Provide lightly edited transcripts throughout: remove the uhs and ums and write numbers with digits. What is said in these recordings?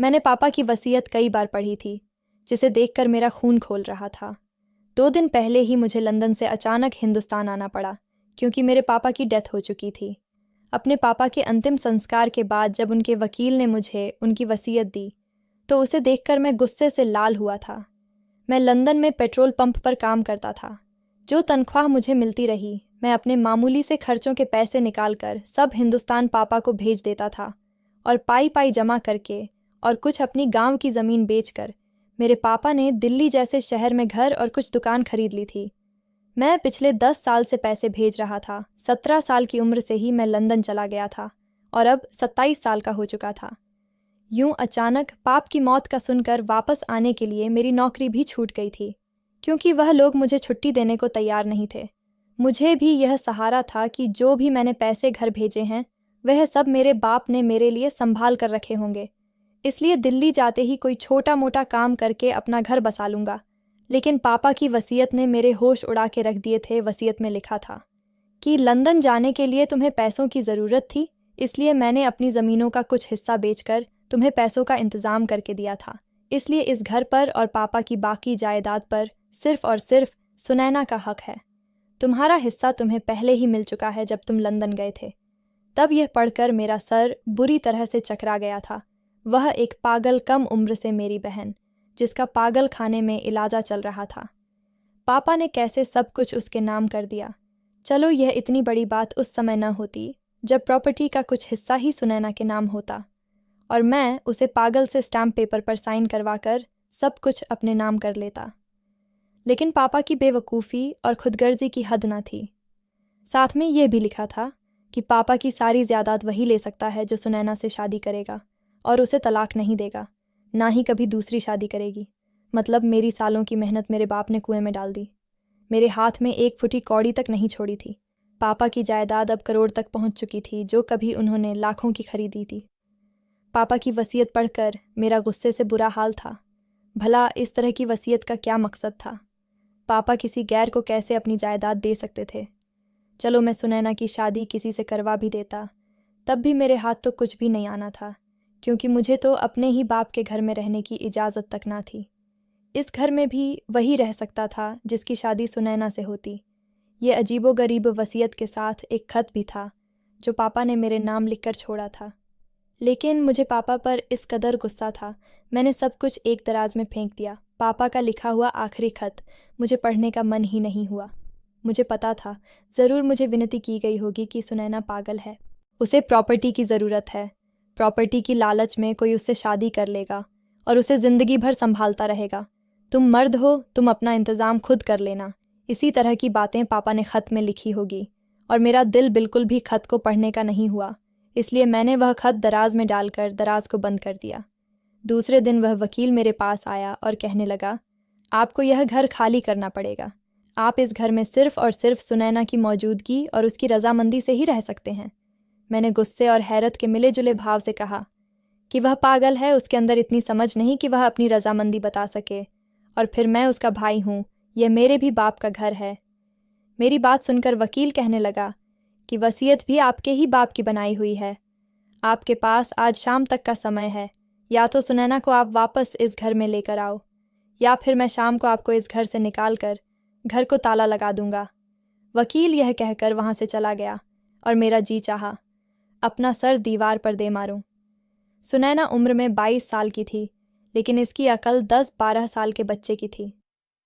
मैंने पापा की वसीयत कई बार पढ़ी थी, जिसे देखकर मेरा खून खोल रहा था। 2 दिन पहले ही मुझे लंदन से अचानक हिंदुस्तान आना पड़ा, क्योंकि मेरे पापा की डेथ हो चुकी थी। अपने पापा के अंतिम संस्कार के बाद जब उनके वकील ने मुझे उनकी वसीयत दी, तो उसे देखकर मैं गुस्से से लाल हुआ था। मैं लंदन में पेट्रोल पंप पर काम करता था। जो तनख्वाह मुझे मिलती रही, मैं अपने मामूली से खर्चों के पैसे निकालकर सब हिंदुस्तान पापा को भेज देता था, और पाई पाई जमा करके और कुछ अपनी गांव की ज़मीन बेचकर मेरे पापा ने दिल्ली जैसे शहर में घर और कुछ दुकान खरीद ली थी। मैं पिछले 10 साल से पैसे भेज रहा था। 17 साल की उम्र से ही मैं लंदन चला गया था और अब 27 साल का हो चुका था। यूं अचानक पाप की मौत का सुनकर वापस आने के लिए मेरी नौकरी भी छूट गई थी, क्योंकि वह लोग मुझे छुट्टी देने को तैयार नहीं थे। मुझे भी यह सहारा था कि जो भी मैंने पैसे घर भेजे हैं, वह सब मेरे बाप ने मेरे लिए संभाल कर रखे होंगे। इसलिए दिल्ली जाते ही कोई छोटा मोटा काम करके अपना घर बसा लूँगा। लेकिन पापा की वसीयत ने मेरे होश उड़ा के रख दिए थे। वसीयत में लिखा था कि लंदन जाने के लिए तुम्हें पैसों की ज़रूरत थी, इसलिए मैंने अपनी ज़मीनों का कुछ हिस्सा बेचकर तुम्हें पैसों का इंतज़ाम करके दिया था। इसलिए इस घर पर और पापा की बाकी जायदाद पर सिर्फ़ और सिर्फ सुनैना का हक है। तुम्हारा हिस्सा तुम्हें पहले ही मिल चुका है जब तुम लंदन गए थे। तब यह पढ़कर मेरा सर बुरी तरह से चकरा गया था। वह एक पागल कम उम्र से मेरी बहन, जिसका पागल खाने में इलाजा चल रहा था। पापा ने कैसे सब कुछ उसके नाम कर दिया। चलो, यह इतनी बड़ी बात उस समय न होती जब प्रॉपर्टी का कुछ हिस्सा ही सुनैना के नाम होता और मैं उसे पागल से स्टैम्प पेपर पर साइन करवाकर सब कुछ अपने नाम कर लेता। लेकिन पापा की बेवकूफ़ी और खुदगर्जी की हद न थी। साथ में यह भी लिखा था कि पापा की सारी ज़्यादात वही ले सकता है जो सुनैना से शादी करेगा और उसे तलाक नहीं देगा, ना ही कभी दूसरी शादी करेगी। मतलब मेरी सालों की मेहनत मेरे बाप ने कुएं में डाल दी। मेरे हाथ में 1 फुटी कौड़ी तक नहीं छोड़ी थी। पापा की जायदाद अब करोड़ तक पहुंच चुकी थी, जो कभी उन्होंने लाखों की खरीदी थी। पापा की वसीयत पढ़कर मेरा गुस्से से बुरा हाल था। भला इस तरह की वसीयत का क्या मकसद था? पापा किसी गैर को कैसे अपनी जायदाद दे सकते थे? चलो, मैं सुनैना की शादी किसी से करवा भी देता, तब भी मेरे हाथ तो कुछ भी नहीं आना था, क्योंकि मुझे तो अपने ही बाप के घर में रहने की इजाज़त तक ना थी। इस घर में भी वही रह सकता था जिसकी शादी सुनैना से होती। ये अजीबोगरीब वसीयत के साथ एक खत भी था जो पापा ने मेरे नाम लिखकर छोड़ा था। लेकिन मुझे पापा पर इस कदर गुस्सा था, मैंने सब कुछ एक दराज में फेंक दिया। पापा का लिखा हुआ आखिरी खत मुझे पढ़ने का मन ही नहीं हुआ। मुझे पता था ज़रूर मुझे विनती की गई होगी कि सुनैना पागल है, उसे प्रॉपर्टी की ज़रूरत है। प्रॉपर्टी की लालच में कोई उससे शादी कर लेगा और उसे ज़िंदगी भर संभालता रहेगा। तुम मर्द हो, तुम अपना इंतज़ाम खुद कर लेना। इसी तरह की बातें पापा ने ख़त में लिखी होगी, और मेरा दिल बिल्कुल भी ख़त को पढ़ने का नहीं हुआ। इसलिए मैंने वह ख़त दराज में डालकर दराज को बंद कर दिया। दूसरे दिन वह वकील मेरे पास आया और कहने लगा, आपको यह घर खाली करना पड़ेगा। आप इस घर में सिर्फ़ और सिर्फ सुनैना की मौजूदगी और उसकी रजामंदी से ही रह सकते हैं। मैंने गुस्से और हैरत के मिले जुले भाव से कहा कि वह पागल है, उसके अंदर इतनी समझ नहीं कि वह अपनी रजामंदी बता सके। और फिर मैं उसका भाई हूँ, यह मेरे भी बाप का घर है। मेरी बात सुनकर वकील कहने लगा कि वसीयत भी आपके ही बाप की बनाई हुई है। आपके पास आज शाम तक का समय है, या तो सुनैना को आप वापस इस घर में लेकर आओ, या फिर मैं शाम को आपको इस घर से निकाल कर घर को ताला लगा दूंगा। वकील यह कहकर वहाँ से चला गया और मेरा जी चाहा अपना सर दीवार पर दे मारूं। सुनैना उम्र में 22 साल की थी, लेकिन इसकी अकल 10-12 साल के बच्चे की थी।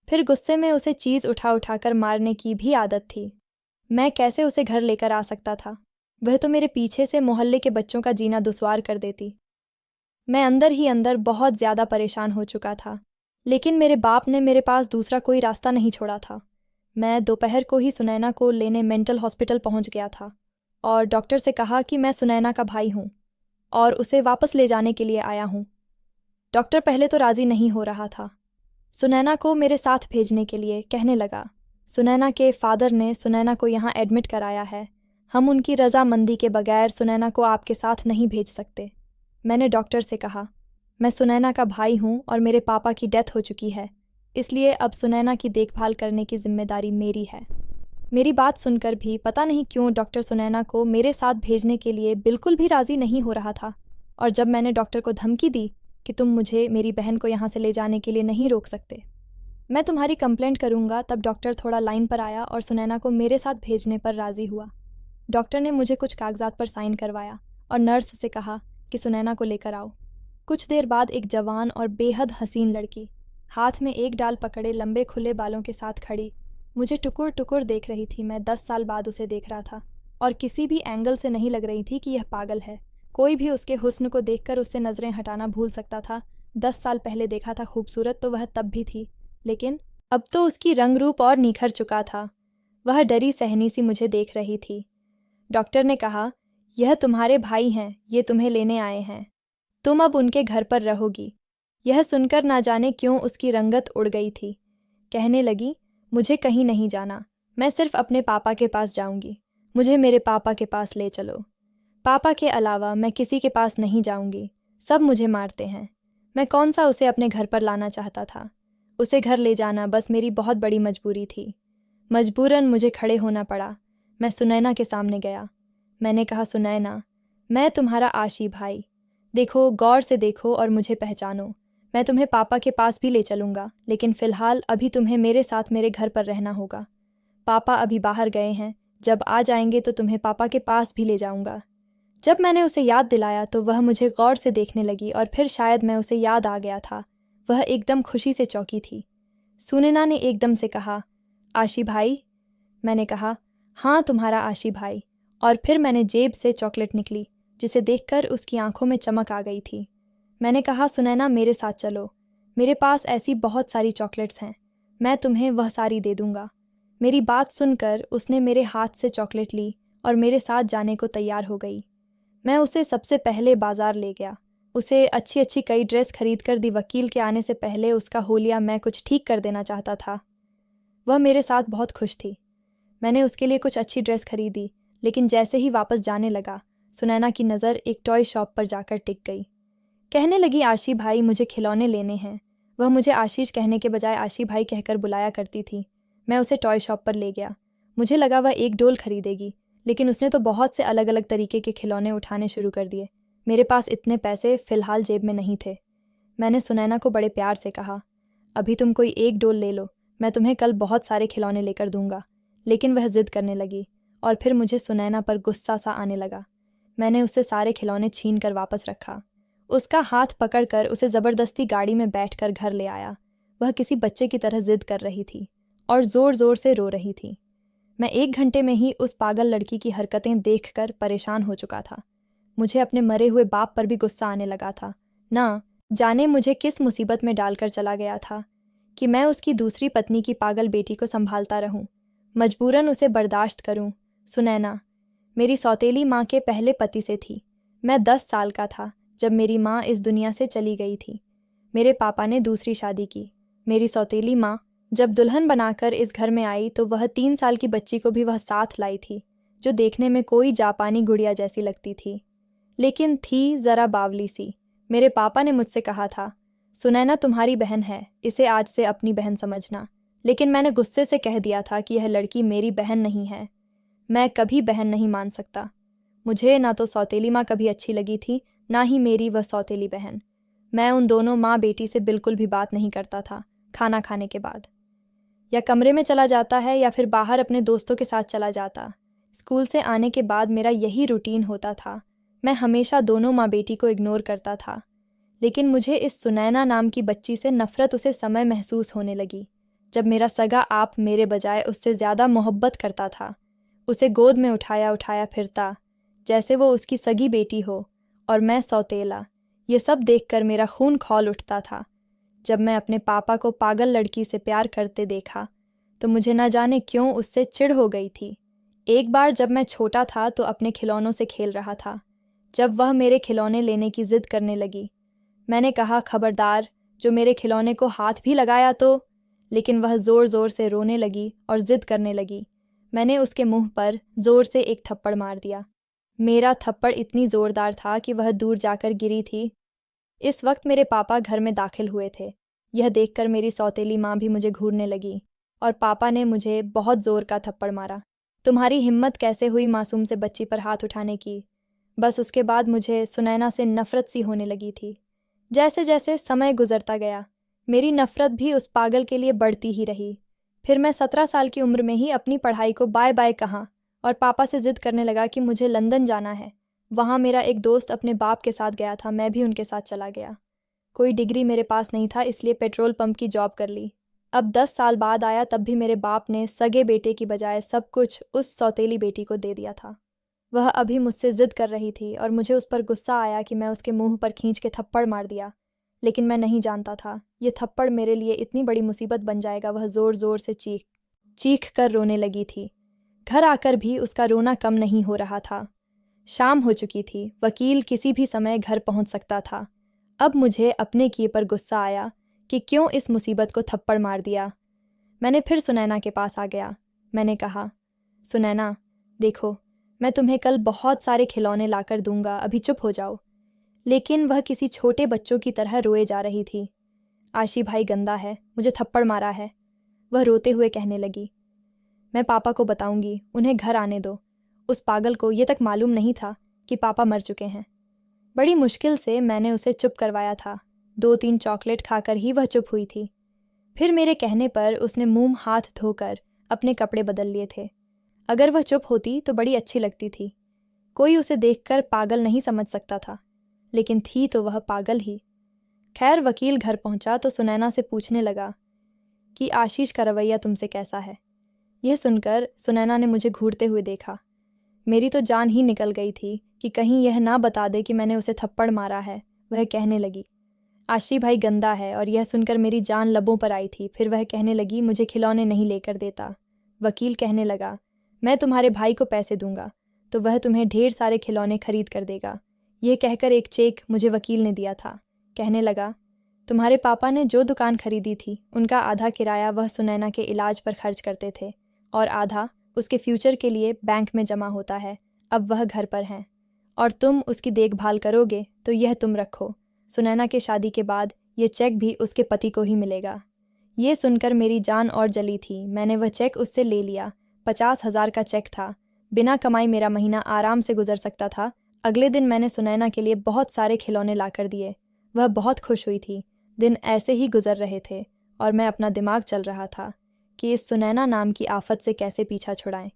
फिर गुस्से में उसे चीज़ उठा उठाकर मारने की भी आदत थी। मैं कैसे उसे घर लेकर आ सकता था? वह तो मेरे पीछे से मोहल्ले के बच्चों का जीना दुश्वार कर देती। मैं अंदर ही अंदर बहुत ज़्यादा परेशान हो चुका था, लेकिन मेरे बाप ने मेरे पास दूसरा कोई रास्ता नहीं छोड़ा था। मैं दोपहर को ही सुनैना को लेने मेंटल हॉस्पिटल पहुंच गया था और डॉक्टर से कहा कि मैं सुनैना का भाई हूं और उसे वापस ले जाने के लिए आया हूं। डॉक्टर पहले तो राज़ी नहीं हो रहा था। सुनैना को मेरे साथ भेजने के लिए कहने लगा, सुनैना के फादर ने सुनैना को यहाँ एडमिट कराया है, हम उनकी रजामंदी के बगैर सुनैना को आपके साथ नहीं भेज सकते। मैंने डॉक्टर से कहा, मैं सुनैना का भाई हूँ और मेरे पापा की डेथ हो चुकी है, इसलिए अब सुनैना की देखभाल करने की जिम्मेदारी मेरी है। मेरी बात सुनकर भी पता नहीं क्यों डॉक्टर सुनैना को मेरे साथ भेजने के लिए बिल्कुल भी राज़ी नहीं हो रहा था। और जब मैंने डॉक्टर को धमकी दी कि तुम मुझे मेरी बहन को यहाँ से ले जाने के लिए नहीं रोक सकते। मैं तुम्हारी कंप्लेंट करूँगा। तब डॉक्टर थोड़ा लाइन पर आया और सुनैना को मेरे साथ भेजने पर राज़ी हुआ। डॉक्टर ने मुझे कुछ कागजात पर साइन करवाया और नर्स से कहा कि सुनैना को लेकर आओ। कुछ देर बाद एक जवान और बेहद हसीन लड़की हाथ में एक डाल पकड़े लंबे खुले बालों के साथ खड़ी मुझे टुकुर टुकुर देख रही थी। मैं 10 साल बाद उसे देख रहा था और किसी भी एंगल से नहीं लग रही थी कि यह पागल है। कोई भी उसके हुस्न को देखकर उससे नज़रें हटाना भूल सकता था। 10 साल पहले देखा था खूबसूरत तो वह तब भी थी, लेकिन अब तो उसकी रंग रूप और निखर चुका था। वह डरी सहनी सी मुझे देख रही थी। डॉक्टर ने कहा, यह तुम्हारे भाई हैं, ये तुम्हें लेने आए हैं। तुम अब उनके घर पर रहोगी। यह सुनकर ना जाने क्यों उसकी रंगत उड़ गई थी। कहने लगी, मुझे कहीं नहीं जाना, मैं सिर्फ अपने पापा के पास जाऊंगी। मुझे मेरे पापा के पास ले चलो। पापा के अलावा मैं किसी के पास नहीं जाऊंगी। सब मुझे मारते हैं। मैं कौन सा उसे अपने घर पर लाना चाहता था। उसे घर ले जाना बस मेरी बहुत बड़ी मजबूरी थी। मजबूरन मुझे खड़े होना पड़ा। मैं सुनैना के सामने गया। मैंने कहा, सुनैना, मैं तुम्हारा आशी भाई। देखो, गौर से देखो और मुझे पहचानो। मैं तुम्हें पापा के पास भी ले चलूँगा, लेकिन फ़िलहाल अभी तुम्हें मेरे साथ मेरे घर पर रहना होगा। पापा अभी बाहर गए हैं, जब आ जाएंगे तो तुम्हें पापा के पास भी ले जाऊँगा। जब मैंने उसे याद दिलाया तो वह मुझे गौर से देखने लगी और फिर शायद मैं उसे याद आ गया था। वह एकदम खुशी से चौंकी थी। सुनैना ने एकदम से कहा, आशी भाई? मैंने कहा, हाँ, तुम्हारा आशी भाई। और फिर मैंने जेब से चॉकलेट निकली, जिसे देखकर उसकी आंखों में चमक आ गई थी। मैंने कहा, सुनैना, मेरे साथ चलो। मेरे पास ऐसी बहुत सारी चॉकलेट्स हैं, मैं तुम्हें वह सारी दे दूंगा। मेरी बात सुनकर उसने मेरे हाथ से चॉकलेट ली और मेरे साथ जाने को तैयार हो गई। मैं उसे सबसे पहले बाजार ले गया। उसे अच्छी अच्छी कई ड्रेस खरीद कर दी। वकील के आने से पहले उसका होलिया मैं कुछ ठीक कर देना चाहता था। वह मेरे साथ बहुत खुश थी। मैंने उसके लिए कुछ अच्छी ड्रेस खरीदी, लेकिन जैसे ही वापस जाने लगा, सुनैना की नज़र एक टॉय शॉप पर जाकर टिक गई। कहने लगी, आशी भाई, मुझे खिलौने लेने हैं। वह मुझे आशीष कहने के बजाय आशी भाई कहकर बुलाया करती थी। मैं उसे टॉय शॉप पर ले गया। मुझे लगा वह एक डोल खरीदेगी, लेकिन उसने तो बहुत से अलग अलग तरीके के खिलौने उठाने शुरू कर दिए। मेरे पास इतने पैसे फ़िलहाल जेब में नहीं थे। मैंने सुनैना को बड़े प्यार से कहा, अभी तुम कोई एक डोल ले लो, मैं तुम्हें कल बहुत सारे खिलौने लेकर दूंगा। लेकिन वह ज़िद करने लगी और फिर मुझे सुनैना पर गुस्सा सा आने लगा। मैंने उससे सारे खिलौने छीन कर वापस रखा। उसका हाथ पकड़कर उसे ज़बरदस्ती गाड़ी में बैठकर घर ले आया। वह किसी बच्चे की तरह ज़िद कर रही थी और ज़ोर ज़ोर से रो रही थी। मैं 1 घंटे में ही उस पागल लड़की की हरकतें देखकर परेशान हो चुका था। मुझे अपने मरे हुए बाप पर भी गुस्सा आने लगा था। ना जाने मुझे किस मुसीबत में डालकर चला गया था कि मैं उसकी दूसरी पत्नी की पागल बेटी को संभालता रहूं, मजबूरन उसे बर्दाश्त करूं। सुनैना मेरी सौतेली माँ के पहले पति से थी। मैं 10 साल का था जब मेरी माँ इस दुनिया से चली गई थी। मेरे पापा ने दूसरी शादी की। मेरी सौतेली माँ जब दुल्हन बनाकर इस घर में आई तो वह 3 साल की बच्ची को भी वह साथ लाई थी, जो देखने में कोई जापानी गुड़िया जैसी लगती थी, लेकिन थी ज़रा बावली सी। मेरे पापा ने मुझसे कहा था, सुनैना तुम्हारी बहन है, इसे आज से अपनी बहन समझना। लेकिन मैंने गुस्से से कह दिया था कि यह लड़की मेरी बहन नहीं है। मैं कभी बहन नहीं मान सकता। मुझे ना तो सौतेली माँ कभी अच्छी लगी थी, ना ही मेरी वह सौतेली बहन। मैं उन दोनों माँ बेटी से बिल्कुल भी बात नहीं करता था। खाना खाने के बाद या कमरे में चला जाता है या फिर बाहर अपने दोस्तों के साथ चला जाता। स्कूल से आने के बाद मेरा यही रूटीन होता था। मैं हमेशा दोनों माँ बेटी को इग्नोर करता था, लेकिन मुझे इस सुनैना नाम की बच्ची से नफ़रत उसे समय महसूस होने लगी जब मेरा सगा आप मेरे बजाय उससे ज़्यादा मोहब्बत करता था। उसे गोद में उठाया उठाया फिरता जैसे वो उसकी सगी बेटी हो, और मैं सौतेला। ये सब देखकर मेरा खून खौल उठता था। जब मैं अपने पापा को पागल लड़की से प्यार करते देखा तो मुझे न जाने क्यों उससे चिढ़ हो गई थी। एक बार जब मैं छोटा था तो अपने खिलौनों से खेल रहा था। जब वह मेरे खिलौने लेने की ज़िद करने लगी, मैंने कहा, खबरदार, जो मेरे खिलौने को हाथ भी लगाया तो। लेकिन वह ज़ोर ज़ोर से रोने लगी और ज़िद करने लगी। मैंने उसके मुंह पर ज़ोर से एक थप्पड़ मार दिया। मेरा थप्पड़ इतनी ज़ोरदार था कि वह दूर जाकर गिरी थी। इस वक्त मेरे पापा घर में दाखिल हुए थे। यह देखकर मेरी सौतेली माँ भी मुझे घूरने लगी और पापा ने मुझे बहुत ज़ोर का थप्पड़ मारा। तुम्हारी हिम्मत कैसे हुई मासूम से बच्ची पर हाथ उठाने की? बस उसके बाद मुझे सुनैना से नफ़रत सी होने लगी थी। जैसे जैसे समय गुजरता गया, मेरी नफ़रत भी उस पागल के लिए बढ़ती ही रही। फिर मैं 17 साल की उम्र में ही अपनी पढ़ाई को बाय बाय कहा और पापा से ज़िद करने लगा कि मुझे लंदन जाना है। वहाँ मेरा एक दोस्त अपने बाप के साथ गया था, मैं भी उनके साथ चला गया। कोई डिग्री मेरे पास नहीं था, इसलिए पेट्रोल पंप की जॉब कर ली। अब 10 साल बाद आया, तब भी मेरे बाप ने सगे बेटे की बजाय सब कुछ उस सौतेली बेटी को दे दिया था। वह अभी मुझसे ज़िद कर रही थी और मुझे उस पर गुस्सा आया कि मैं उसके मुंह पर खींच के थप्पड़ मार दिया। लेकिन मैं नहीं जानता था ये थप्पड़ मेरे लिए इतनी बड़ी मुसीबत बन जाएगा। वह ज़ोर ज़ोर से चीख कर रोने लगी थी। घर आकर भी उसका रोना कम नहीं हो रहा था। शाम हो चुकी थी, वकील किसी भी समय घर पहुंच सकता था। अब मुझे अपने किए पर गुस्सा आया कि क्यों इस मुसीबत को थप्पड़ मार दिया। मैंने फिर सुनैना के पास आ गया। मैंने कहा, सुनैना देखो, मैं तुम्हें कल बहुत सारे खिलौने लाकर दूंगा, अभी चुप हो जाओ। लेकिन वह किसी छोटे बच्चों की तरह रोए जा रही थी। आशी भाई गंदा है, मुझे थप्पड़ मारा है, वह रोते हुए कहने लगी। मैं पापा को बताऊंगी, उन्हें घर आने दो। उस पागल को ये तक मालूम नहीं था कि पापा मर चुके हैं। बड़ी मुश्किल से मैंने उसे चुप करवाया था। 2-3 चॉकलेट खाकर ही वह चुप हुई थी। फिर मेरे कहने पर उसने मुंह हाथ धोकर अपने कपड़े बदल लिए थे। अगर वह चुप होती तो बड़ी अच्छी लगती थी। कोई उसे देखकर पागल नहीं समझ सकता था, लेकिन थी तो वह पागल ही। खैर, वकील घर पहुंचा तो सुनैना से पूछने लगा कि आशीष का रवैया तुमसे कैसा है। यह सुनकर सुनैना ने मुझे घूरते हुए देखा। मेरी तो जान ही निकल गई थी कि कहीं यह ना बता दे कि मैंने उसे थप्पड़ मारा है। वह कहने लगी, आशी भाई गंदा है, और यह सुनकर मेरी जान लबों पर आई थी। फिर वह कहने लगी, मुझे खिलौने नहीं लेकर देता। वकील कहने लगा, मैं तुम्हारे भाई को पैसे दूंगा तो वह तुम्हें ढेर सारे खिलौने खरीद कर देगा। यह कहकर एक चेक मुझे वकील ने दिया था। कहने लगा, तुम्हारे पापा ने जो दुकान खरीदी थी उनका आधा किराया वह सुनैना के इलाज पर खर्च करते थे और आधा उसके फ्यूचर के लिए बैंक में जमा होता है। अब वह घर पर हैं और तुम उसकी देखभाल करोगे तो यह तुम रखो। सुनैना के शादी के बाद ये चेक भी उसके पति को ही मिलेगा। ये सुनकर मेरी जान और जली थी। मैंने वह चेक उससे ले लिया। 50,000 का चेक था। बिना कमाई मेरा महीना आराम से गुजर सकता था। अगले दिन मैंने सुनैना के लिए बहुत सारे खिलौने लाकर दिए। वह बहुत खुश हुई थी। दिन ऐसे ही गुजर रहे थे और मैं अपना दिमाग चल रहा था कि इस सुनैना नाम की आफत से कैसे पीछा छुड़ाएं।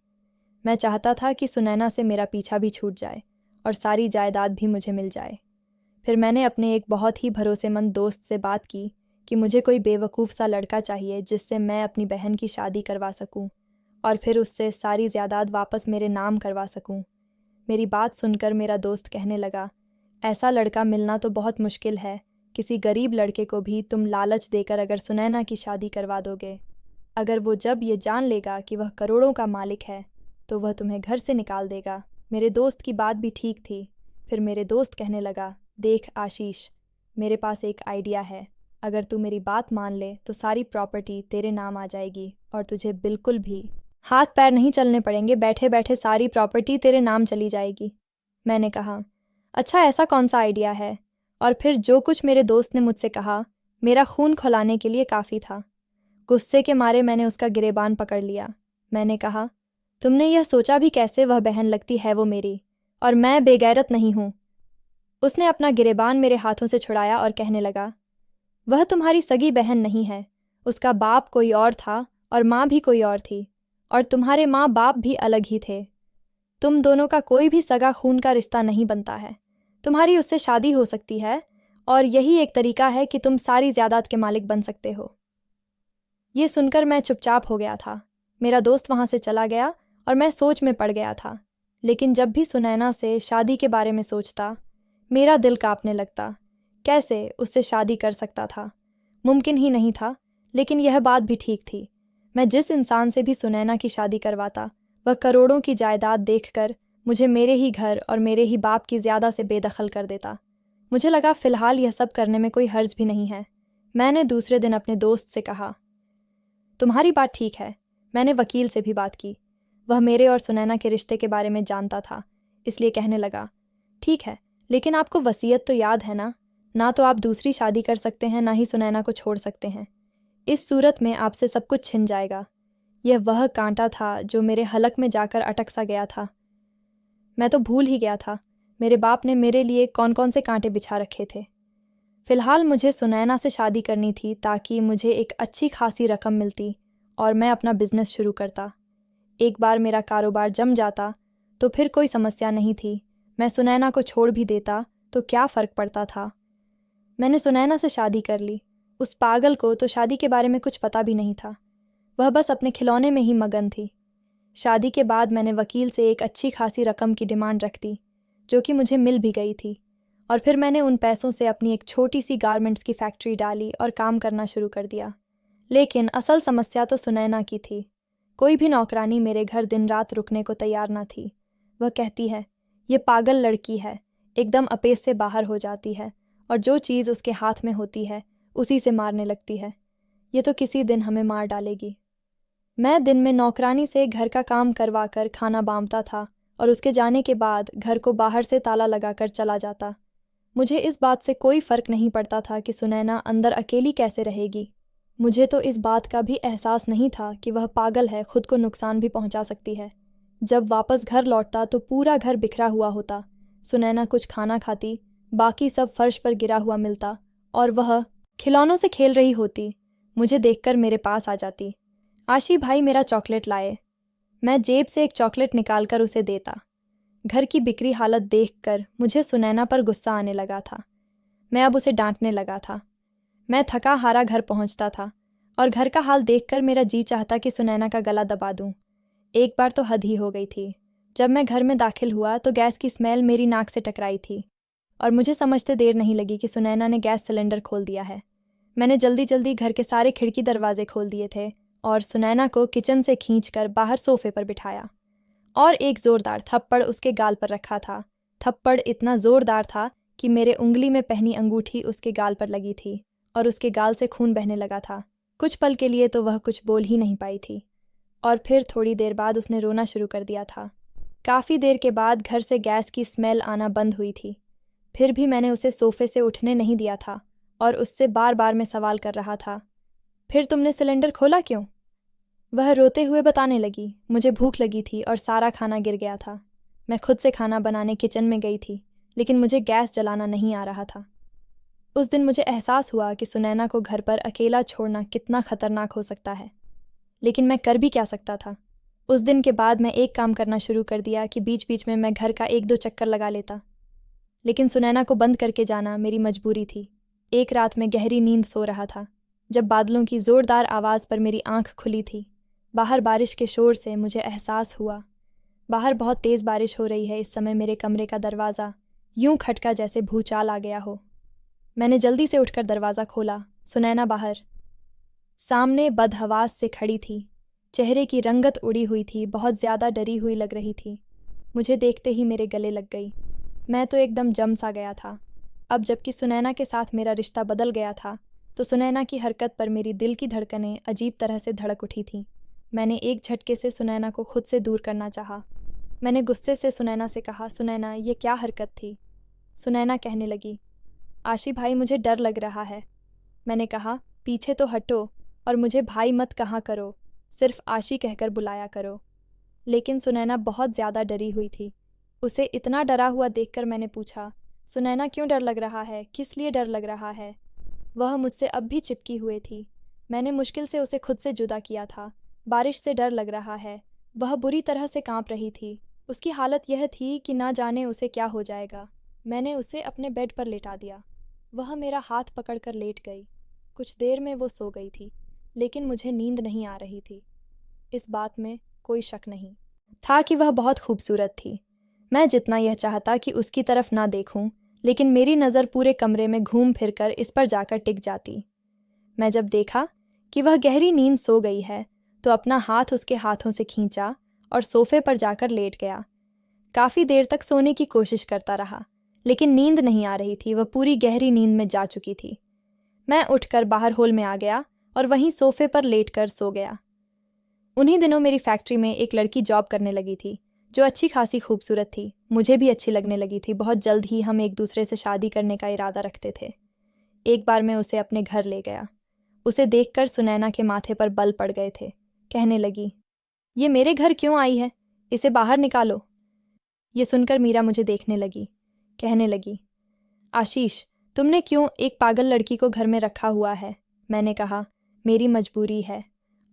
मैं चाहता था कि सुनैना से मेरा पीछा भी छूट जाए और सारी जायदाद भी मुझे मिल जाए। फिर मैंने अपने एक बहुत ही भरोसेमंद दोस्त से बात की कि मुझे कोई बेवकूफ़ सा लड़का चाहिए जिससे मैं अपनी बहन की शादी करवा सकूं और फिर उससे सारी जायदाद वापस मेरे नाम करवा सकूं। मेरी बात सुनकर मेरा दोस्त कहने लगा, ऐसा लड़का मिलना तो बहुत मुश्किल है। किसी गरीब लड़के को भी तुम लालच देकर अगर सुनैना की शादी करवा दोगे, अगर वो जब ये जान लेगा कि वह करोड़ों का मालिक है तो वह तुम्हें घर से निकाल देगा। मेरे दोस्त की बात भी ठीक थी। फिर मेरे दोस्त कहने लगा, देख आशीष, मेरे पास एक आइडिया है। अगर तू मेरी बात मान ले तो सारी प्रॉपर्टी तेरे नाम आ जाएगी और तुझे बिल्कुल भी हाथ पैर नहीं चलने पड़ेंगे। बैठे बैठे सारी प्रॉपर्टी तेरे नाम चली जाएगी। मैंने कहा, अच्छा ऐसा कौन सा आइडिया है? और फिर जो कुछ मेरे दोस्त ने मुझसे कहा मेरा खून खौलाने के लिए काफ़ी था। गुस्से के मारे मैंने उसका गिरेबान पकड़ लिया। मैंने कहा, तुमने यह सोचा भी कैसे वह बहन लगती है वो मेरी, और मैं बेगैरत नहीं हूँ। उसने अपना गिरेबान मेरे हाथों से छुड़ाया और कहने लगा, वह तुम्हारी सगी बहन नहीं है। उसका बाप कोई और था और माँ भी कोई और थी, और तुम्हारे माँ बाप भी अलग ही थे। तुम दोनों का कोई भी सगा खून का रिश्ता नहीं बनता है। तुम्हारी उससे शादी हो सकती है और यही एक तरीका है कि तुम सारी जायदाद के मालिक बन सकते हो। ये सुनकर मैं चुपचाप हो गया था। मेरा दोस्त वहाँ से चला गया और मैं सोच में पड़ गया था। लेकिन जब भी सुनैना से शादी के बारे में सोचता मेरा दिल कांपने लगता। कैसे उससे शादी कर सकता था? मुमकिन ही नहीं था। लेकिन यह बात भी ठीक थी। मैं जिस इंसान से भी सुनैना की शादी करवाता वह करोड़ों की जायदाद देखकर मुझे मेरे ही घर और मेरे ही बाप की ज़्यादा से बेदखल कर देता। मुझे लगा फ़िलहाल यह सब करने में कोई हर्ज भी नहीं है। मैंने दूसरे दिन अपने दोस्त से कहा, तुम्हारी बात ठीक है। मैंने वकील से भी बात की। वह मेरे और सुनैना के रिश्ते के बारे में जानता था, इसलिए कहने लगा, ठीक है, लेकिन आपको वसीयत तो याद है ना? ना तो आप दूसरी शादी कर सकते हैं, ना ही सुनैना को छोड़ सकते हैं। इस सूरत में आपसे सब कुछ छिन जाएगा। यह वह कांटा था जो मेरे हलक में जाकर अटक सा गया था। मैं तो भूल ही गया था मेरे बाप ने मेरे लिए कौन कौन से कांटे बिछा रखे थे। फ़िलहाल मुझे सुनैना से शादी करनी थी ताकि मुझे एक अच्छी खासी रकम मिलती और मैं अपना बिजनेस शुरू करता। एक बार मेरा कारोबार जम जाता तो फिर कोई समस्या नहीं थी। मैं सुनैना को छोड़ भी देता तो क्या फ़र्क पड़ता था। मैंने सुनैना से शादी कर ली। उस पागल को तो शादी के बारे में कुछ पता भी नहीं था। वह बस अपने खिलौने में ही मगन थी। शादी के बाद मैंने वकील से एक अच्छी खासी रकम की डिमांड रख दी, जो कि मुझे मिल भी गई थी। और फिर मैंने उन पैसों से अपनी एक छोटी सी गारमेंट्स की फैक्ट्री डाली और काम करना शुरू कर दिया। लेकिन असल समस्या तो सुनैना की थी। कोई भी नौकरानी मेरे घर दिन रात रुकने को तैयार न थी। वह कहती है, ये पागल लड़की है, एकदम अपेस से बाहर हो जाती है और जो चीज़ उसके हाथ में होती है उसी से मारने लगती है। ये तो किसी दिन हमें मार डालेगी। मैं दिन में नौकरानी से घर का काम करवा कर खाना बांधता था और उसके जाने के बाद घर को बाहर से ताला लगाकर चला जाता। मुझे इस बात से कोई फ़र्क नहीं पड़ता था कि सुनैना अंदर अकेली कैसे रहेगी। मुझे तो इस बात का भी एहसास नहीं था कि वह पागल है, खुद को नुकसान भी पहुंचा सकती है। जब वापस घर लौटता तो पूरा घर बिखरा हुआ होता। सुनैना कुछ खाना खाती, बाकी सब फर्श पर गिरा हुआ मिलता और वह खिलौनों से खेल रही होती। मुझे देखकर मेरे पास आ जाती। आशी भाई मेरा चॉकलेट लाए। मैं जेब से एक चॉकलेट निकालकर उसे देता। घर की बिखरी हालत देखकर मुझे सुनैना पर गुस्सा आने लगा था। मैं अब उसे डांटने लगा था। मैं थका हारा घर पहुंचता था और घर का हाल देखकर मेरा जी चाहता कि सुनैना का गला दबा दूं। एक बार तो हद ही हो गई थी। जब मैं घर में दाखिल हुआ तो गैस की स्मेल मेरी नाक से टकराई थी और मुझे समझते देर नहीं लगी कि सुनैना ने गैस सिलेंडर खोल दिया है। मैंने जल्दी जल्दी घर के सारे खिड़की दरवाजे खोल दिए थे और सुनैना को किचन से खींचकर बाहर सोफे पर बिठाया और एक ज़ोरदार थप्पड़ उसके गाल पर रखा था। थप्पड़ इतना ज़ोरदार था कि मेरे उंगली में पहनी अंगूठी उसके गाल पर लगी थी और उसके गाल से खून बहने लगा था। कुछ पल के लिए तो वह कुछ बोल ही नहीं पाई थी और फिर थोड़ी देर बाद उसने रोना शुरू कर दिया था। काफ़ी देर के बाद घर से गैस की स्मेल आना बंद हुई थी। फिर भी मैंने उसे सोफे से उठने नहीं दिया था और उससे बार बार मैं सवाल कर रहा था, फिर तुमने सिलेंडर खोला क्यों? वह रोते हुए बताने लगी, मुझे भूख लगी थी और सारा खाना गिर गया था। मैं खुद से खाना बनाने किचन में गई थी, लेकिन मुझे गैस जलाना नहीं आ रहा था। उस दिन मुझे एहसास हुआ कि सुनैना को घर पर अकेला छोड़ना कितना खतरनाक हो सकता है, लेकिन मैं कर भी क्या सकता था। उस दिन के बाद मैं एक काम करना शुरू कर दिया कि बीच बीच में मैं घर का 1-2 चक्कर लगा लेता, लेकिन सुनैना को बंद करके जाना मेरी मजबूरी थी। एक रात में गहरी नींद सो रहा था जब बादलों की ज़ोरदार आवाज़ पर मेरी आंख खुली थी। बाहर बारिश के शोर से मुझे एहसास हुआ बाहर बहुत तेज़ बारिश हो रही है। इस समय मेरे कमरे का दरवाज़ा यूं खटका जैसे भूचाल आ गया हो। मैंने जल्दी से उठकर दरवाज़ा खोला। सुनैना बाहर सामने बदहवास से खड़ी थी। चेहरे की रंगत उड़ी हुई थी, बहुत ज़्यादा डरी हुई लग रही थी। मुझे देखते ही मेरे गले लग गई। मैं तो एकदम जम सा गया था। अब जबकि सुनैना के साथ मेरा रिश्ता बदल गया था तो सुनैना की हरकत पर मेरी दिल की धड़कनें अजीब तरह से धड़क उठी थीं। मैंने एक झटके से सुनैना को खुद से दूर करना चाहा। मैंने गुस्से से सुनैना से कहा, सुनैना ये क्या हरकत थी? सुनैना कहने लगी, आशी भाई मुझे डर लग रहा है। मैंने कहा, पीछे तो हटो और मुझे भाई मत कहा करो, सिर्फ आशी कहकर बुलाया करो। लेकिन सुनैना बहुत ज़्यादा डरी हुई थी। उसे इतना डरा हुआ देखकर मैंने पूछा, सुनैना क्यों डर लग रहा है? किस लिए डर लग रहा है? वह मुझसे अब भी चिपकी हुई थी। मैंने मुश्किल से उसे खुद से जुदा किया था। बारिश से डर लग रहा है। वह बुरी तरह से कांप रही थी। उसकी हालत यह थी कि ना जाने उसे क्या हो जाएगा। मैंने उसे अपने बेड पर लेटा दिया। वह मेरा हाथ पकड़कर लेट गई। कुछ देर में वो सो गई थी, लेकिन मुझे नींद नहीं आ रही थी। इस बात में कोई शक नहीं था कि वह बहुत खूबसूरत थी। मैं जितना यह चाहता कि उसकी तरफ ना देखूं, लेकिन मेरी नज़र पूरे कमरे में घूम फिर कर इस पर जाकर टिक जाती। मैं जब देखा कि वह गहरी नींद सो गई है तो अपना हाथ उसके हाथों से खींचा और सोफे पर जाकर लेट गया। काफ़ी देर तक सोने की कोशिश करता रहा, लेकिन नींद नहीं आ रही थी। वह पूरी गहरी नींद में जा चुकी थी। मैं उठकर बाहर हॉल में आ गया और वहीं सोफे पर लेटकर सो गया। उन्हीं दिनों मेरी फैक्ट्री में एक लड़की जॉब करने लगी थी जो अच्छी खासी खूबसूरत थी। मुझे भी अच्छी लगने लगी थी। बहुत जल्द ही हम एक दूसरे से शादी करने का इरादा रखते थे। एक बार मैं उसे अपने घर ले गया। उसे देखकर सुनैना के माथे पर बल पड़ गए थे। कहने लगी, ये मेरे घर क्यों आई है? इसे बाहर निकालो। ये सुनकर मीरा मुझे देखने लगी। कहने लगी, आशीष तुमने क्यों एक पागल लड़की को घर में रखा हुआ है? मैंने कहा, मेरी मजबूरी है।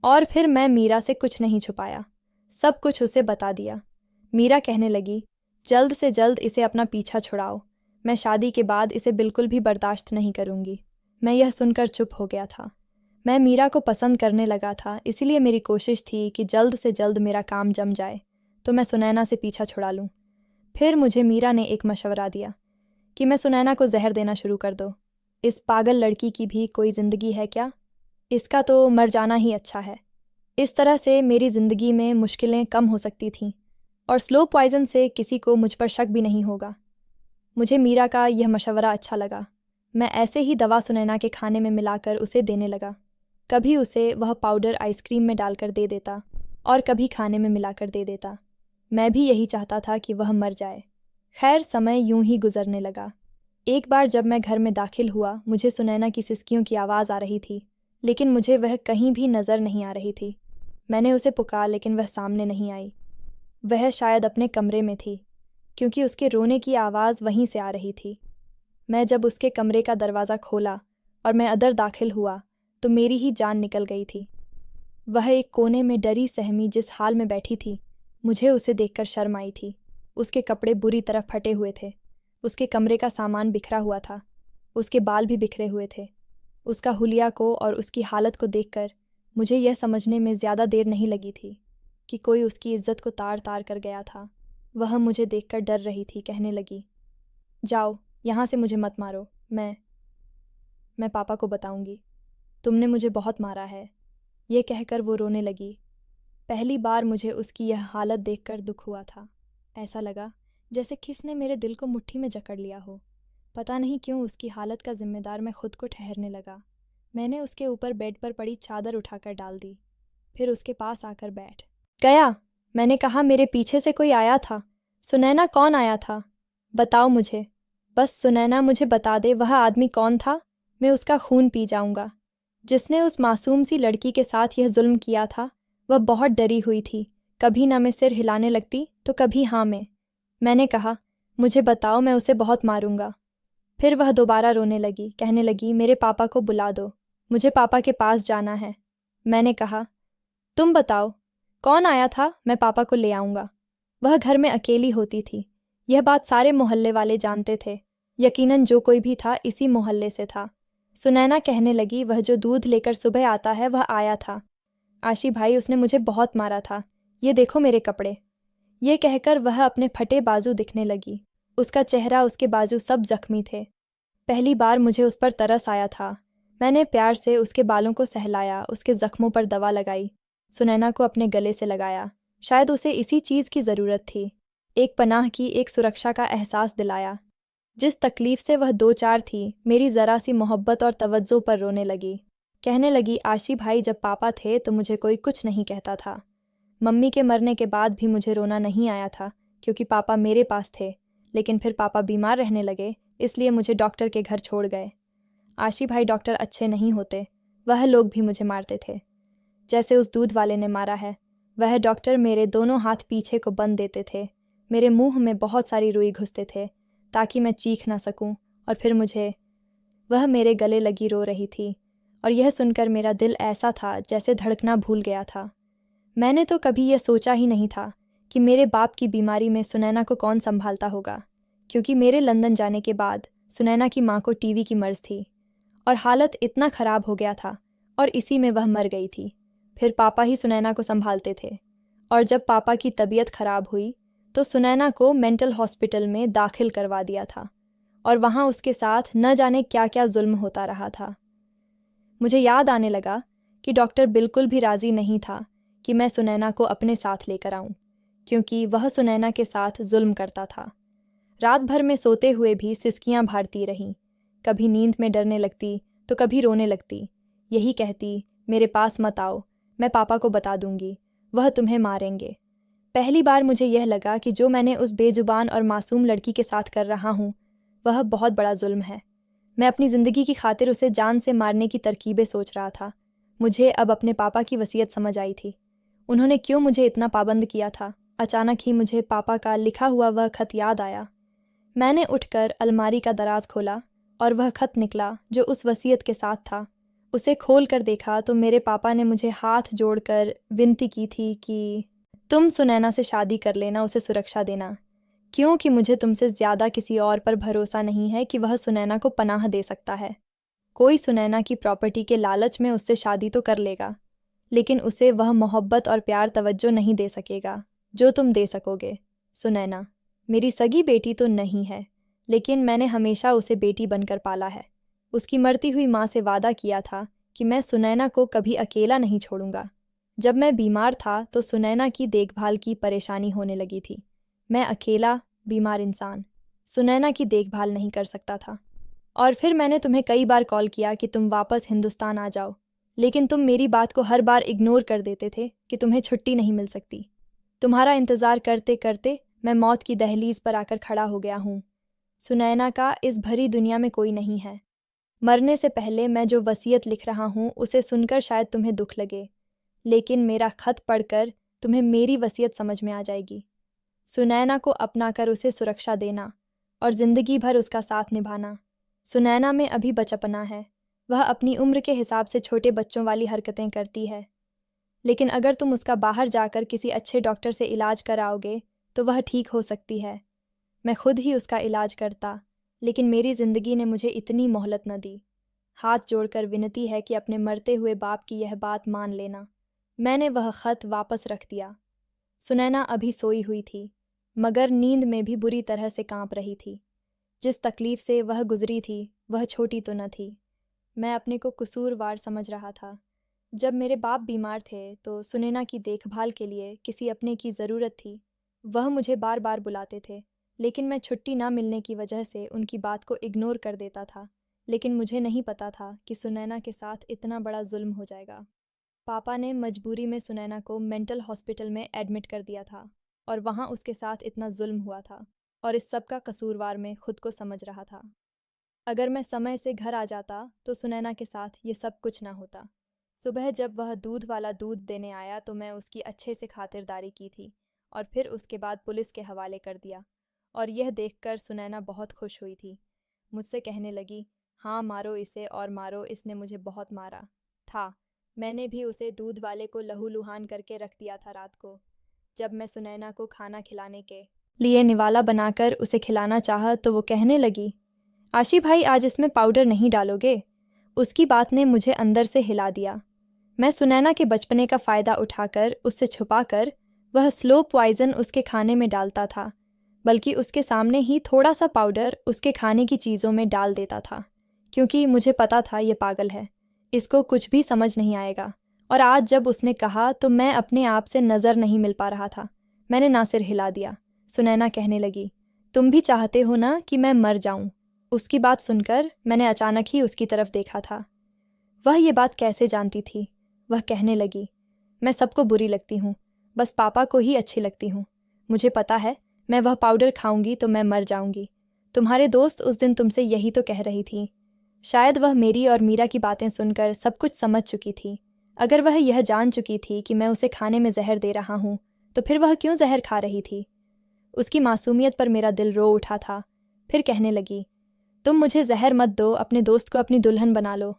और फिर मैं मीरा से कुछ नहीं छुपाया, सब कुछ उसे बता दिया। मीरा कहने लगी, जल्द से जल्द इसे अपना पीछा छुड़ाओ, मैं शादी के बाद इसे बिल्कुल भी बर्दाश्त नहीं करूँगी। मैं यह सुनकर चुप हो गया था। मैं मीरा को पसंद करने लगा था, इसलिए मेरी कोशिश थी कि जल्द से जल्द मेरा काम जम जाए तो मैं सुनैना से पीछा छुड़ा लूँ। फिर मुझे मीरा ने एक मशवरा दिया कि मैं सुनैना को जहर देना शुरू कर दो। इस पागल लड़की की भी कोई ज़िंदगी है क्या? इसका तो मर जाना ही अच्छा है। इस तरह से मेरी ज़िंदगी में मुश्किलें कम हो सकती थीं और स्लो पॉइज़न से किसी को मुझ पर शक भी नहीं होगा। मुझे मीरा का यह मशवरा अच्छा लगा। मैं ऐसे ही दवा सुनैना के खाने में मिलाकर उसे देने लगा। कभी उसे वह पाउडर आइसक्रीम में डालकर दे देता और कभी खाने में मिलाकर दे देता। मैं भी यही चाहता था कि वह मर जाए। खैर, समय यूं ही गुजरने लगा। एक बार जब मैं घर में दाखिल हुआ, मुझे सुनैना की सिसकियों की आवाज़ आ रही थी, लेकिन मुझे वह कहीं भी नज़र नहीं आ रही थी। मैंने उसे पुकारा, लेकिन वह सामने नहीं आई। वह शायद अपने कमरे में थी, क्योंकि उसके रोने की आवाज़ वहीं से आ रही थी। मैं जब उसके कमरे का दरवाज़ा खोला और मैं अंदर दाखिल हुआ तो मेरी ही जान निकल गई थी। वह एक कोने में डरी सहमी जिस हाल में बैठी थी, मुझे उसे देखकर शर्म आई थी। उसके कपड़े बुरी तरह फटे हुए थे, उसके कमरे का सामान बिखरा हुआ था, उसके बाल भी बिखरे हुए थे। उसका हुलिया को और उसकी हालत को देखकर मुझे यह समझने में ज़्यादा देर नहीं लगी थी कि कोई उसकी इज्जत को तार तार कर गया था। वह मुझे देखकर डर रही थी, कहने लगी, जाओ यहाँ से, मुझे मत मारो, मैं पापा को बताऊंगी, तुमने मुझे बहुत मारा है। ये कहकर वो रोने लगी। पहली बार मुझे उसकी यह हालत देखकर दुख हुआ था। ऐसा लगा जैसे किसने मेरे दिल को मुट्ठी में जकड़ लिया हो। पता नहीं क्यों उसकी हालत का जिम्मेदार मैं खुद को ठहरने लगा। मैंने उसके ऊपर बेड पर पड़ी चादर उठाकर डाल दी, फिर उसके पास आकर बैठ गया। मैंने कहा, मेरे पीछे से कोई आया था। सुनैना, कौन आया था? बताओ मुझे, बस सुनैना, मुझे बता दे वह आदमी कौन था। मैं उसका खून पी जाऊंगा। जिसने उस मासूम सी लड़की के साथ यह जुल्म किया था, वह बहुत डरी हुई थी। कभी ना मैं सिर हिलाने लगती तो कभी हाँ में। मैंने कहा, मुझे बताओ, मैं उसे बहुत मारूंगा। फिर वह दोबारा रोने लगी, कहने लगी, मेरे पापा को बुला दो, मुझे पापा के पास जाना है। मैंने कहा, तुम बताओ कौन आया था, मैं पापा को ले आऊँगा। वह घर में अकेली होती थी। यह बात सारे मोहल्ले वाले जानते थे। यकीनन जो कोई भी था इसी मोहल्ले से था। सुनैना कहने लगी, वह जो दूध लेकर सुबह आता है वह आया था। आशी भाई, उसने मुझे बहुत मारा था। ये देखो मेरे कपड़े। ये कहकर वह अपने फटे बाजू दिखने लगी। उसका चेहरा, उसके बाजू सब जख्मी थे। पहली बार मुझे उस पर तरस आया था। मैंने प्यार से उसके बालों को सहलाया, उसके जख्मों पर दवा लगाई, सुनैना को अपने गले से लगाया। शायद उसे इसी चीज़ की ज़रूरत थी, एक पनाह की, एक सुरक्षा का एहसास दिलाया। जिस तकलीफ़ से वह दो चार थी, मेरी ज़रा सी मोहब्बत और तवज्जो पर रोने लगी। कहने लगी, आशी भाई, जब पापा थे तो मुझे कोई कुछ नहीं कहता था। मम्मी के मरने के बाद भी मुझे रोना नहीं आया था, क्योंकि पापा मेरे पास थे। लेकिन फिर पापा बीमार रहने लगे, इसलिए मुझे डॉक्टर के घर छोड़ गए। आशी भाई, डॉक्टर अच्छे नहीं होते, वह लोग भी मुझे मारते थे, जैसे उस दूध वाले ने मारा है। वह डॉक्टर मेरे दोनों हाथ पीछे को बंद देते थे, मेरे मुंह में बहुत सारी रुई घुसते थे ताकि मैं चीख ना सकूं, और फिर मुझे, वह मेरे गले लगी रो रही थी, और यह सुनकर मेरा दिल ऐसा था जैसे धड़कना भूल गया था। मैंने तो कभी यह सोचा ही नहीं था कि मेरे बाप की बीमारी में सुनैना को कौन संभालता होगा, क्योंकि मेरे लंदन जाने के बाद सुनैना की माँ को टीवी की मर्ज थी और हालत इतना ख़राब हो गया था, और इसी में वह मर गई थी। फिर पापा ही सुनैना को संभालते थे, और जब पापा की तबीयत ख़राब हुई तो सुनैना को मेंटल हॉस्पिटल में दाखिल करवा दिया था, और वहाँ उसके साथ न जाने क्या क्या जुल्म होता रहा था। मुझे याद आने लगा कि डॉक्टर बिल्कुल भी राज़ी नहीं था कि मैं सुनैना को अपने साथ लेकर आऊं, क्योंकि वह सुनैना के साथ जुल्म करता था। रात भर में सोते हुए भी सिसकियां भारती रहीं। कभी नींद में डरने लगती तो कभी रोने लगती। यही कहती, मेरे पास मत आओ, मैं पापा को बता दूंगी, वह तुम्हें मारेंगे। पहली बार मुझे यह लगा कि जो मैंने उस बेजुबान और मासूम लड़की के साथ कर रहा हूँ वह बहुत बड़ा जुल्म है। मैं अपनी ज़िंदगी की खातिर उसे जान से मारने की तरकीबें सोच रहा था। मुझे अब अपने पापा की वसीयत समझ आई थी। उन्होंने क्यों मुझे इतना पाबंद किया था। अचानक ही मुझे पापा का लिखा हुआ वह खत याद आया। मैंने उठकर अलमारी का दराज खोला और वह खत निकला जो उस वसीयत के साथ था। उसे खोल कर देखा तो मेरे पापा ने मुझे हाथ जोड़कर विनती की थी कि तुम सुनैना से शादी कर लेना, उसे सुरक्षा देना, क्योंकि मुझे तुमसे ज़्यादा किसी और पर भरोसा नहीं है कि वह सुनैना को पनाह दे सकता है। कोई सुनैना की प्रॉपर्टी के लालच में उससे शादी तो कर लेगा, लेकिन उसे वह मोहब्बत और प्यार तवज्जो नहीं दे सकेगा जो तुम दे सकोगे। सुनैना मेरी सगी बेटी तो नहीं है, लेकिन मैंने हमेशा उसे बेटी बनकर पाला है। उसकी मरती हुई माँ से वादा किया था कि मैं सुनैना को कभी अकेला नहीं छोड़ूंगा। जब मैं बीमार था तो सुनैना की देखभाल की परेशानी होने लगी थी। मैं अकेला बीमार इंसान सुनैना की देखभाल नहीं कर सकता था। और फिर मैंने तुम्हें कई बार कॉल किया कि तुम वापस हिंदुस्तान आ जाओ, लेकिन तुम मेरी बात को हर बार इग्नोर कर देते थे कि तुम्हें छुट्टी नहीं मिल सकती। तुम्हारा इंतज़ार करते करते मैं मौत की दहलीज पर आकर खड़ा हो गया हूँ। सुनैना का इस भरी दुनिया में कोई नहीं है। मरने से पहले मैं जो वसीयत लिख रहा हूँ उसे सुनकर शायद तुम्हें दुख लगे, लेकिन मेरा खत पढ़कर तुम्हें मेरी वसीयत समझ में आ जाएगी। सुनैना को अपनाकर उसे सुरक्षा देना और ज़िंदगी भर उसका साथ निभाना। सुनैना में अभी बचपना है, वह अपनी उम्र के हिसाब से छोटे बच्चों वाली हरकतें करती है, लेकिन अगर तुम उसका बाहर जाकर किसी अच्छे डॉक्टर से इलाज कराओगे तो वह ठीक हो सकती है। मैं खुद ही उसका इलाज करता, लेकिन मेरी ज़िंदगी ने मुझे इतनी मोहलत न दी। हाथ जोड़कर विनती है कि अपने मरते हुए बाप की यह बात मान लेना। मैंने वह खत वापस रख दिया। सुनैना अभी सोई हुई थी, मगर नींद में भी बुरी तरह से कांप रही थी। जिस तकलीफ से वह गुजरी थी वह छोटी तो न थी। मैं अपने को कसूरवार समझ रहा था। जब मेरे बाप बीमार थे तो सुनैना की देखभाल के लिए किसी अपने की ज़रूरत थी। वह मुझे बार बार बुलाते थे, लेकिन मैं छुट्टी ना मिलने की वजह से उनकी बात को इग्नोर कर देता था। लेकिन मुझे नहीं पता था कि सुनैना के साथ इतना बड़ा जुल्म हो जाएगा। पापा ने मजबूरी में सुनैना को मेंटल हॉस्पिटल में एडमिट कर दिया था और वहाँ उसके साथ इतना जुल्म हुआ था, और इस सब का कसूरवार मैं खुद को समझ रहा था। अगर मैं समय से घर आ जाता तो सुनैना के साथ ये सब कुछ ना होता। सुबह जब वह दूध वाला दूध देने आया तो मैं उसकी अच्छे से खातिरदारी की थी और फिर उसके बाद पुलिस के हवाले कर दिया। और यह देखकर सुनैना बहुत खुश हुई थी। मुझसे कहने लगी, हाँ मारो इसे और मारो, इसने मुझे बहुत मारा था। मैंने भी उसे दूध वाले को लहूलुहान करके रख दिया था रात को। जब मैं सुनैना को खाना खिलाने के लिए निवाला बनाकर उसे खिलाना चाहा तो वो कहने लगी, आशी भाई आज इसमें पाउडर नहीं डालोगे? उसकी बात ने मुझे अंदर से हिला दिया। मैं सुनैना के बचपने का फ़ायदा उठाकर उससे छुपाकर वह स्लो पॉइज़न उसके खाने में डालता था, बल्कि उसके सामने ही थोड़ा सा पाउडर उसके खाने की चीज़ों में डाल देता था, क्योंकि मुझे पता था ये पागल है, इसको कुछ भी समझ नहीं आएगा। और आज जब उसने कहा तो मैं अपने आप से नज़र नहीं मिल पा रहा था। मैंने ना सिर हिला दिया। सुनैना कहने लगी, तुम भी चाहते हो ना कि मैं मर जाऊं? उसकी बात सुनकर मैंने अचानक ही उसकी तरफ देखा था। वह ये बात कैसे जानती थी? वह कहने लगी, मैं सबको बुरी लगती हूँ, बस पापा को ही अच्छी लगती हूँ। मुझे पता है मैं वह पाउडर खाऊंगी तो मैं मर जाऊंगी। तुम्हारे दोस्त उस दिन तुमसे यही तो कह रही थी। शायद वह मेरी और मीरा की बातें सुनकर सब कुछ समझ चुकी थी। अगर वह यह जान चुकी थी कि मैं उसे खाने में जहर दे रहा हूँ तो फिर वह क्यों जहर खा रही थी? उसकी मासूमियत पर मेरा दिल रो उठा था। फिर कहने लगी, तुम मुझे जहर मत दो, अपने दोस्त को अपनी दुल्हन बना लो।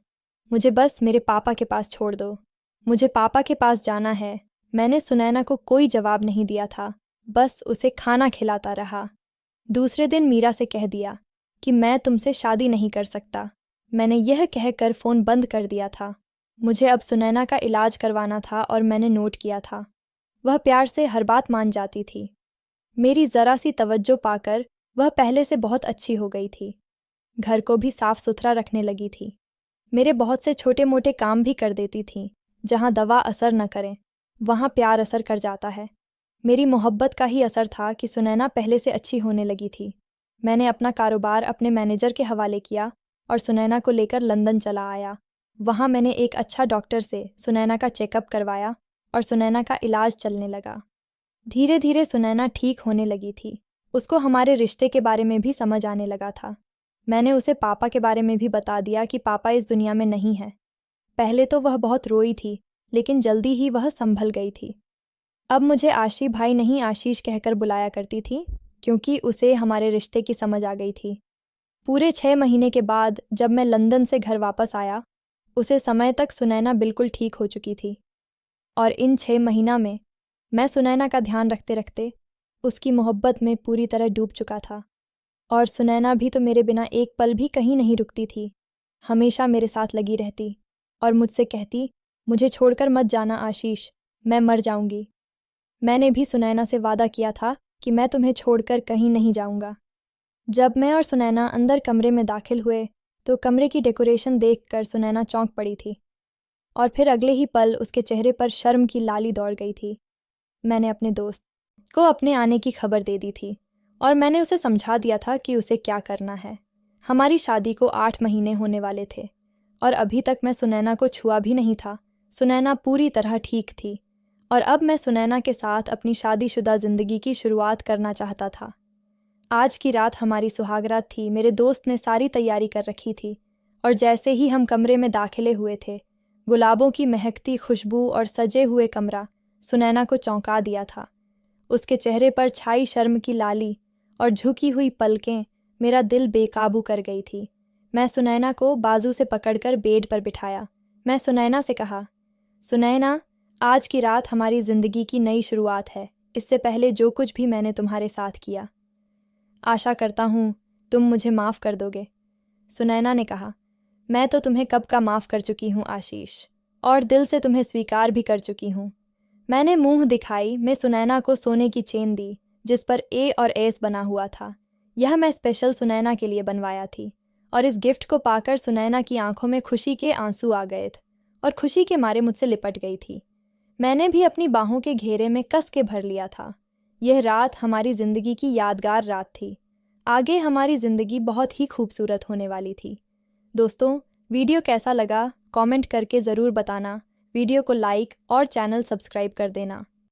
मुझे बस मेरे पापा के पास छोड़ दो। मुझे पापा के पास जाना है। मैंने सुनैना को कोई जवाब नहीं दिया था, बस उसे खाना खिलाता रहा। दूसरे दिन मीरा से कह दिया कि मैं तुमसे शादी नहीं कर सकता। मैंने यह कहकर फ़ोन बंद कर दिया था। मुझे अब सुनैना का इलाज करवाना था और मैंने नोट किया था। वह प्यार से हर बात मान जाती थी। मेरी ज़रा सी तवज्जो पाकर वह पहले से बहुत अच्छी हो गई थी। घर को भी साफ सुथरा रखने लगी थी। मेरे बहुत से छोटे मोटे काम भी कर देती थी। जहाँ दवा असर न करे वहाँ प्यार असर कर जाता है। मेरी मोहब्बत का ही असर था कि सुनैना पहले से अच्छी होने लगी थी। मैंने अपना कारोबार अपने मैनेजर के हवाले किया और सुनैना को लेकर लंदन चला आया। वहाँ मैंने एक अच्छा डॉक्टर से सुनैना का चेकअप करवाया और सुनैना का इलाज चलने लगा। धीरे धीरे सुनैना ठीक होने लगी थी। उसको हमारे रिश्ते के बारे में भी समझ आने लगा था। मैंने उसे पापा के बारे में भी बता दिया कि पापा इस दुनिया में नहीं है। पहले तो वह बहुत रोई थी, लेकिन जल्दी ही वह संभल गई थी। अब मुझे आशी भाई नहीं आशीष कहकर बुलाया करती थी, क्योंकि उसे हमारे रिश्ते की समझ आ गई थी। पूरे 6 महीने के बाद जब मैं लंदन से घर वापस आया, उसे समय तक सुनैना बिल्कुल ठीक हो चुकी थी। और इन 6 महीना में मैं सुनैना का ध्यान रखते रखते उसकी मोहब्बत में पूरी तरह डूब चुका था। और सुनैना भी तो मेरे बिना एक पल भी कहीं नहीं रुकती थी, हमेशा मेरे साथ लगी रहती और मुझसे कहती, मुझे छोड़कर मत जाना आशीष, मैं मर जाऊंगी। मैंने भी सुनैना से वादा किया था कि मैं तुम्हें छोड़कर कहीं नहीं जाऊंगा। जब मैं और सुनैना अंदर कमरे में दाखिल हुए तो कमरे की डेकोरेशन देखकर सुनैना चौंक पड़ी थी और फिर अगले ही पल उसके चेहरे पर शर्म की लाली दौड़ गई थी। मैंने अपने दोस्त को अपने आने की खबर दे दी थी और मैंने उसे समझा दिया था कि उसे क्या करना है। हमारी शादी को 8 महीने होने वाले थे और अभी तक मैं सुनैना को छुआ भी नहीं था। सुनैना पूरी तरह ठीक थी और अब मैं सुनैना के साथ अपनी शादीशुदा ज़िंदगी की शुरुआत करना चाहता था। आज की रात हमारी सुहागरात थी। मेरे दोस्त ने सारी तैयारी कर रखी थी और जैसे ही हम कमरे में दाखिले हुए थे, गुलाबों की महकती खुशबू और सजे हुए कमरा सुनैना को चौंका दिया था। उसके चेहरे पर छाई शर्म की लाली और झुकी हुई पलकें मेरा दिल बेकाबू कर गई थी। मैं सुनैना को बाजू से पकड़कर बेड पर बिठाया। मैं सुनैना से कहा, सुनैना, आज की रात हमारी ज़िंदगी की नई शुरुआत है। इससे पहले जो कुछ भी मैंने तुम्हारे साथ किया, आशा करता हूँ तुम मुझे माफ़ कर दोगे। सुनैना ने कहा, मैं तो तुम्हें कब का माफ़ कर चुकी हूँ आशीष, और दिल से तुम्हें स्वीकार भी कर चुकी हूँ। मैंने मुंह दिखाई में सुनैना को सोने की चेन दी जिस पर ए और एस बना हुआ था। यह मैं स्पेशल सुनैना के लिए बनवाया थी और इस गिफ्ट को पाकर सुनैना की आंखों में खुशी के आंसू आ गए थे और खुशी के मारे मुझसे लिपट गई थी। मैंने भी अपनी बाहों के घेरे में कस के भर लिया था। यह रात हमारी ज़िंदगी की यादगार रात थी। आगे हमारी ज़िंदगी बहुत ही खूबसूरत होने वाली थी। दोस्तों, वीडियो कैसा लगा कमेंट करके ज़रूर बताना। वीडियो को लाइक और चैनल सब्सक्राइब कर देना।